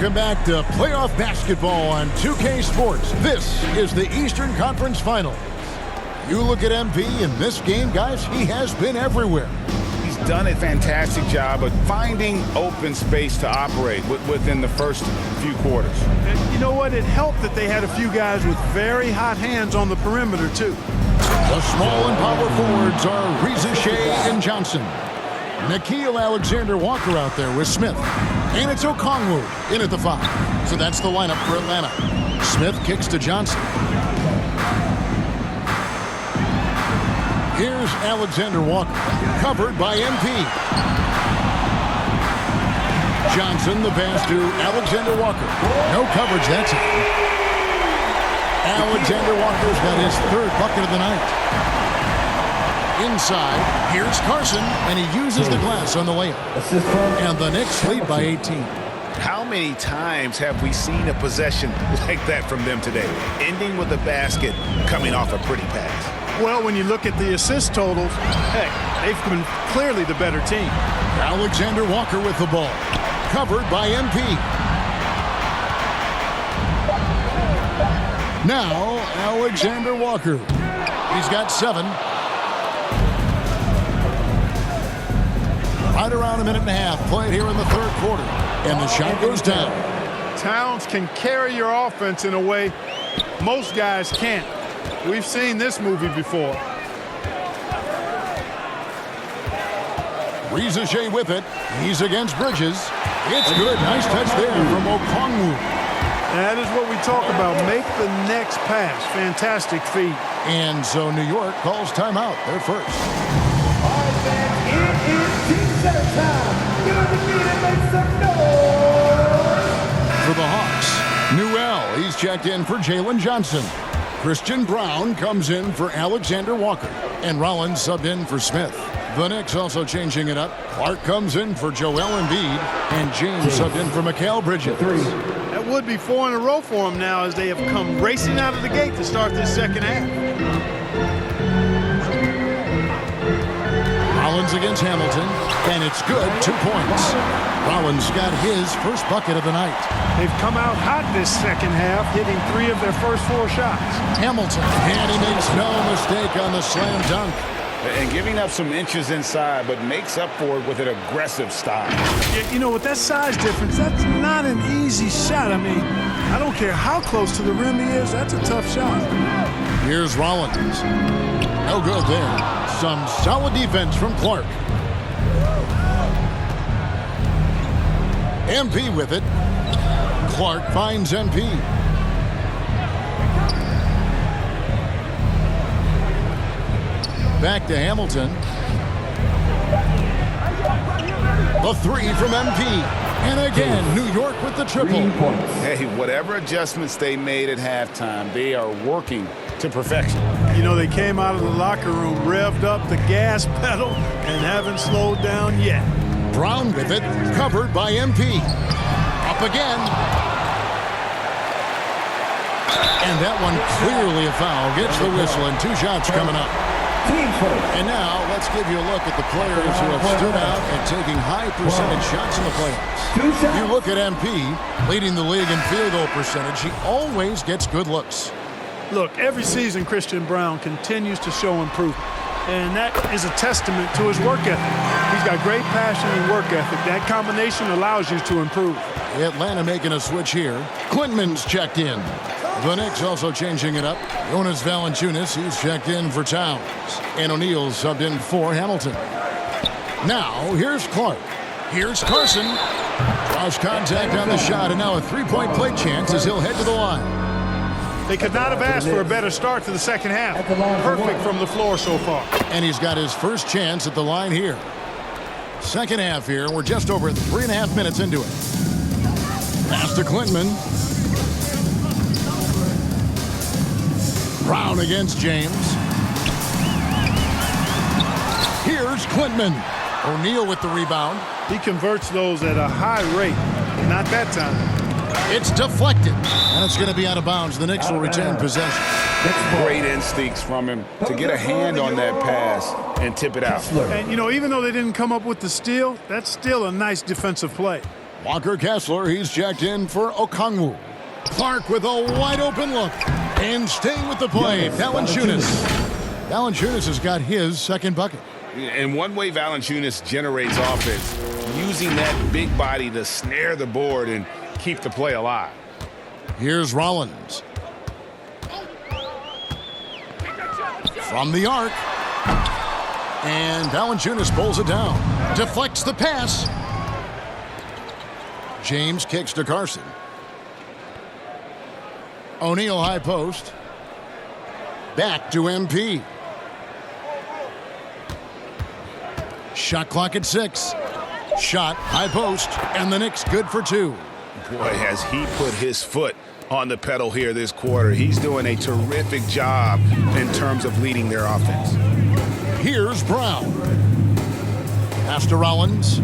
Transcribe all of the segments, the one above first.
Welcome back to playoff basketball on 2K Sports. This is the Eastern Conference Finals. You look at MP in this game, guys, he has been everywhere. He's done a fantastic job of finding open space to operate within the first few quarters. And you know what? It helped that they had a few guys with very hot hands on the perimeter, too. The small and power forwards are Reza Shea and Johnson. Nickeil Alexander-Walker out there with Smith. And it's Okongwu in at the 5. So that's the lineup for Atlanta. Smith kicks to Johnson. Here's Alexander-Walker, covered by MP. Johnson, the pass to Alexander-Walker. No coverage that time. Alexander-Walker's got his 3rd bucket of the night. Inside, here's Carson, and he uses the glass on the layup. And the Knicks lead by 18. How many times have we seen a possession like that from them today, ending with a basket coming off a pretty pass? Well, when you look at the assist totals, heck, they've been clearly the better team. Alexander-Walker with the ball, covered by MP. Now, Alexander-Walker. He's got 7. Right around a minute and a half played here in the 3rd quarter. And the shot goes down. Towns can carry your offense in a way most guys can't. We've seen this movie before. Reza Shea with it. He's against Bridges. It's good. Nice touch there from Okongwu. That is what we talk about. Make the next pass. Fantastic feed. And so New York calls timeout. They're first. All right, fans, it is team center time. Give it to me and make some noise. For the Hawks, Newell. He's checked in for Jalen Johnson. Christian Brown comes in for Alexander-Walker. And Rollins subbed in for Smith. The Knicks also changing it up. Clark comes in for Joel Embiid. And James subbed in for Mikal Bridges. That would be 4 in a row for them now as they have come racing out of the gate to start this second half. Rollins against Hamilton, and it's good, 2 points. Rollins got his first bucket of the night. They've come out hot this second half, hitting 3 of their first 4 shots. Hamilton, and he makes no mistake on the slam dunk. And giving up some inches inside, but makes up for it with an aggressive style. You know, with that size difference, that's not an easy shot. I mean, I don't care how close to the rim he is, that's a tough shot. Here's Rollins. No good there. Some solid defense from Clark. MP with it. Clark finds MP. Back to Hamilton. The 3 from MP. And again, New York with the triple. Hey, whatever adjustments they made at halftime, they are working to perfection. You know, they came out of the locker room, revved up the gas pedal, and haven't slowed down yet. Brown with it, covered by MP. Up again. And that one clearly a foul. Gets the whistle, and 2 shots coming up. And now let's give you a look at the players who have stood out and taking high percentage shots in the playoffs. You look at MP, leading the league in field goal percentage. He always gets good looks. Look, every season Christian Brown continues to show improvement. And that is a testament to his work ethic. He's got great passion and work ethic. That combination allows you to improve. Atlanta making a switch here. Quintman's checked in. The Knicks also changing it up. Jonas Valanciunas, he's checked in for Towns. And O'Neal subbed in for Hamilton. Now, here's Clark. Here's Carson. Draws contact on the shot, and now a 3-point play chance as he'll head to the line. They could not have asked for a better start to the second half. Perfect from the floor so far. And he's got his first chance at the line here. Second half here. We're just over 3.5 minutes into it. Pass to Quintman. Brown against James. Here's Quintman. O'Neal with the rebound. He converts those at a high rate. Not that time. It's deflected, and it's going to be out of bounds. The Knicks will retain possession. Great instincts from him to get a hand on that pass and tip it out. And, you know, even though they didn't come up with the steal, that's still a nice defensive play. Walker Kessler, he's checked in for Okongwu. Clark with a wide open look. And staying with the play, Valanciunas. Valanciunas has got his second bucket. And one way Valanciunas generates offense, using that big body to snare the board and keep the play alive. Here's Rollins. From the arc. And Valanciunas pulls it down. Deflects the pass. James kicks to Carson. O'Neal high post. Back to MP. Shot clock at 6. Shot, high post, and the Knicks good for 2. Boy, has he put his foot on the pedal here this quarter. He's doing a terrific job in terms of leading their offense. Here's Brown. Pass to Rollins.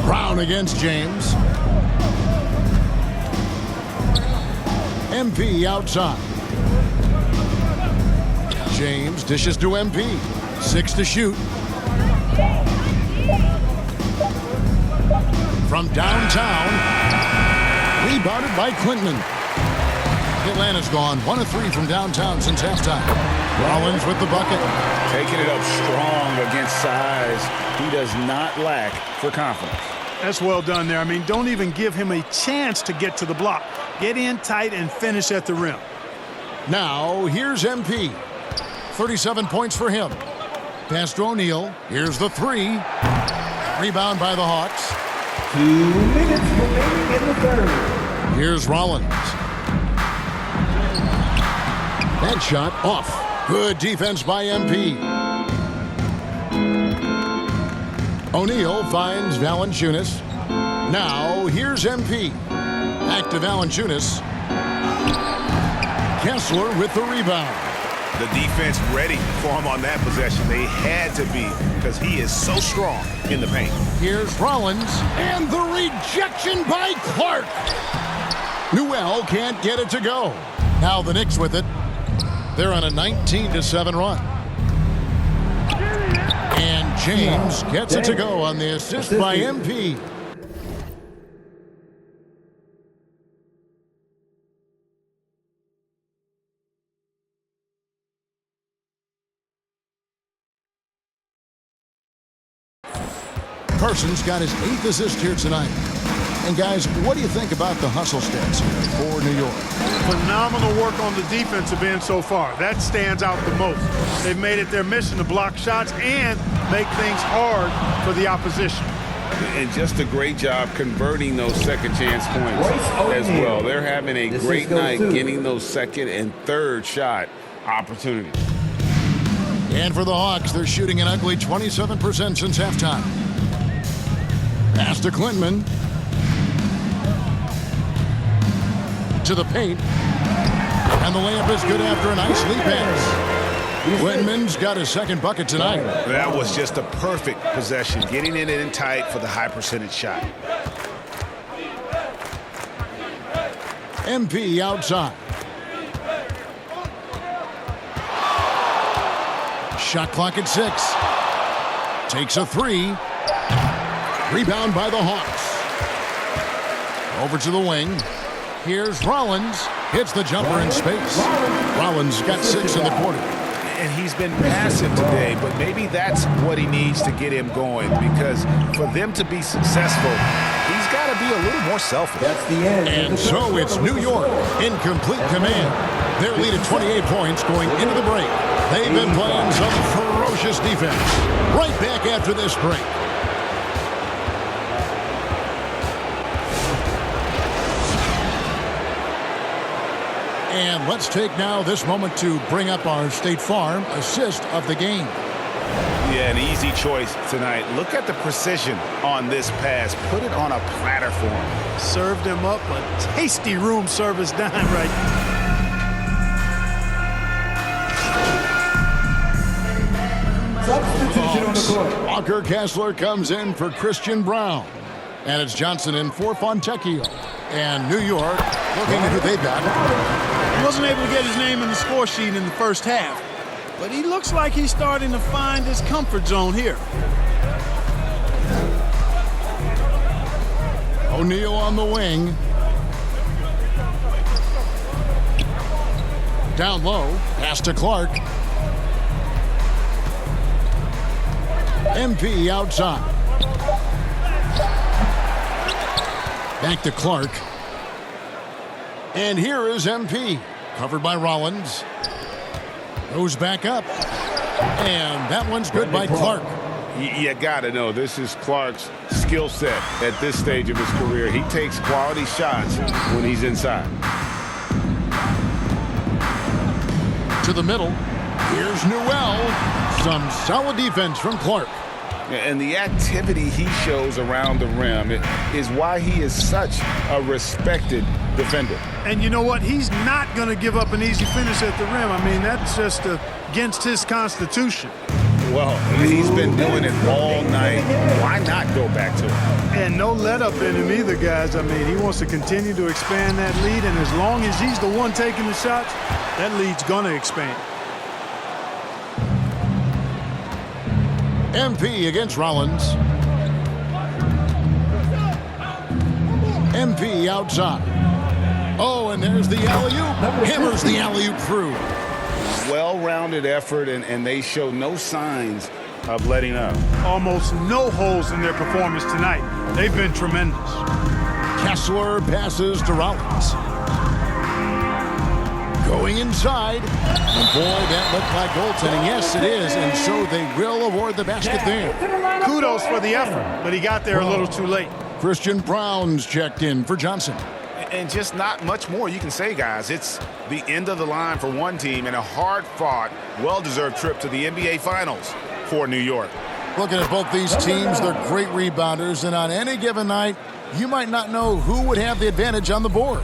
Brown against James. MP outside. James dishes to MP. 6 to shoot. From downtown. Rebounded by Clinton. Atlanta's gone 1 of 3 from downtown since halftime. Rollins with the bucket. Taking it up strong against size. He does not lack for confidence. That's well done there. I mean, don't even give him a chance to get to the block. Get in tight and finish at the rim. Now, here's MP. 37 points for him. Pass to O'Neal. Here's the 3. Rebound by the Hawks. 2 minutes remaining in the third. Here's Rollins. That shot off. Good defense by MP. O'Neal finds Valanciunas. Now, here's MP. Back to Valanciunas. Kessler with the rebound. The defense ready for him on that possession. They had to be because he is so strong in the paint. Here's Rollins. And the rejection by Clark. Newell can't get it to go. Now the Knicks with it. They're on a 19-7 run. And James gets it to go on the assist by MP. Carson's got his 8th assist here tonight. And guys, what do you think about the hustle stats here for New York? Phenomenal work on the defensive end so far. That stands out the most. They've made it their mission to block shots and make things hard for the opposition. And just a great job converting those second chance points as well. They're having a great night getting those second and third shot opportunities. And for the Hawks, they're shooting an ugly 27% since halftime. Pass to Klintman. To the paint. And the layup is good after a nice lead pass. Klintman's got his second bucket tonight. That was just a perfect possession, getting it in tight for the high percentage shot. MP outside. Shot clock at 6. Takes a 3. Rebound by the Hawks. Over to the wing. Here's Rollins. Hits the jumper in space. Rollins got 6 in the quarter. And he's been passive today, but maybe that's what he needs to get him going, because for them to be successful, he's got to be a little more selfish. That's the end. And so it's New York in complete command. Their lead at 28 points going into the break. They've been playing some ferocious defense. Right back after this break. And let's take now this moment to bring up our State Farm assist of the game. Yeah, an easy choice tonight. Look at the precision on this pass. Put it on a platter for him. Served him up a tasty room service dime right now. Substitution on the court. Walker Kessler comes in for Christian Brown. And it's Johnson in for Fontecchio. And New York looking at who they got. He wasn't able to get his name in the score sheet in the first half. but he looks like he's starting to find his comfort zone here. O'Neal on the wing. Down low, pass to Clark. MP outside. Back to Clark. And here is MP. Covered by Rollins. Goes back up. And that one's good by Clark. You got to know, this is Clark's skill set at this stage of his career. He takes quality shots when he's inside. To the middle. Here's Newell. Some solid defense from Clark. And the activity he shows around the rim is why he is such a respected defender. And you know what? He's not going to give up an easy finish at the rim. I mean, that's just against his constitution. Well, he's been doing it all night. Why not go back to it? And no let up in him either, guys. I mean, he wants to continue to expand that lead, and as long as he's the one taking the shots, that lead's going to expand. MP against Rollins. MP outside. Oh, and there's the alley-oop. Hammers the alley-oop through. Well-rounded effort, and they show no signs of letting up. Almost no holes in their performance tonight. They've been tremendous. Kessler passes to Rollins. Going inside. And boy, that looked like goaltending. Yes, it is. And so they will award the basket there. Kudos for the effort, but he got there a little too late. Christian Brown's checked in for Johnson. And just not much more you can say, guys. It's the end of the line for one team and a hard-fought, well-deserved trip to the NBA Finals for New York. Looking at both these teams, they're great rebounders, and on any given night, you might not know who would have the advantage on the board.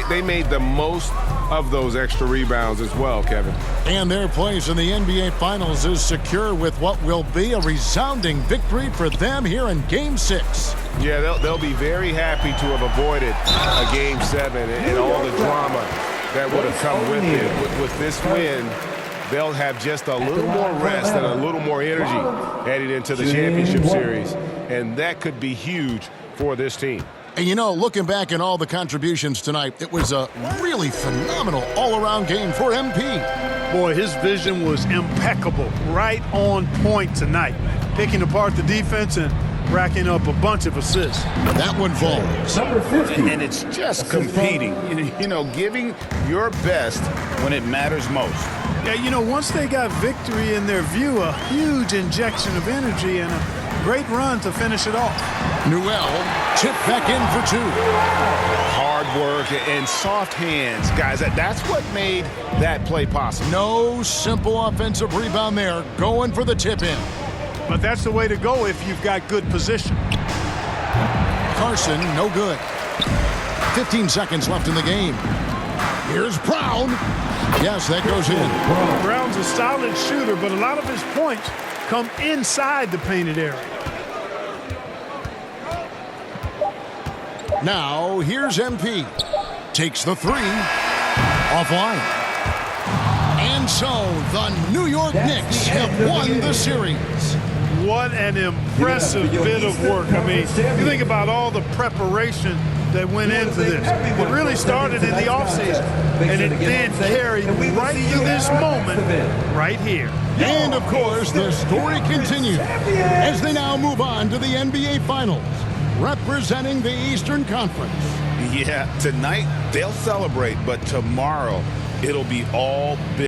They made the most of those extra rebounds as well, Kevin. And their place in the NBA Finals is secure with what will be a resounding victory for them here in Game 6. Yeah, they'll be very happy to have avoided a Game 7 and all the drama that would have come with it. With this win, they'll have just a little more rest and a little more energy heading into the championship series. And that could be huge for this team. And you know, looking back at all the contributions tonight, it was a really phenomenal all-around game for MP. Boy, his vision was impeccable, right on point tonight. Picking apart the defense and racking up a bunch of assists. That one falls. And it's just competing, you know, giving your best when it matters most. Yeah, you know, once they got victory in their view, a huge injection of energy and a great run to finish it off. Newell tipped back in for two. Hard work and soft hands, guys. That's what made that play possible. No simple offensive rebound there. Going for the tip-in. But that's the way to go if you've got good position. Carson, no good. 15 seconds left in the game. Here's Brown. Yes, that goes in. Brown's a solid shooter, but a lot of his points come inside the painted area. Now, here's MP. Takes the three. Offline. And so, the New York Knicks have won the series. What an impressive bit of work. I mean, you think about all the preparation that went into this. It really started in the offseason, and it then carried right to this moment right here. And, of course, the story continues as they now move on to the NBA Finals, representing the Eastern Conference. Yeah, tonight they'll celebrate, but tomorrow it'll be all big.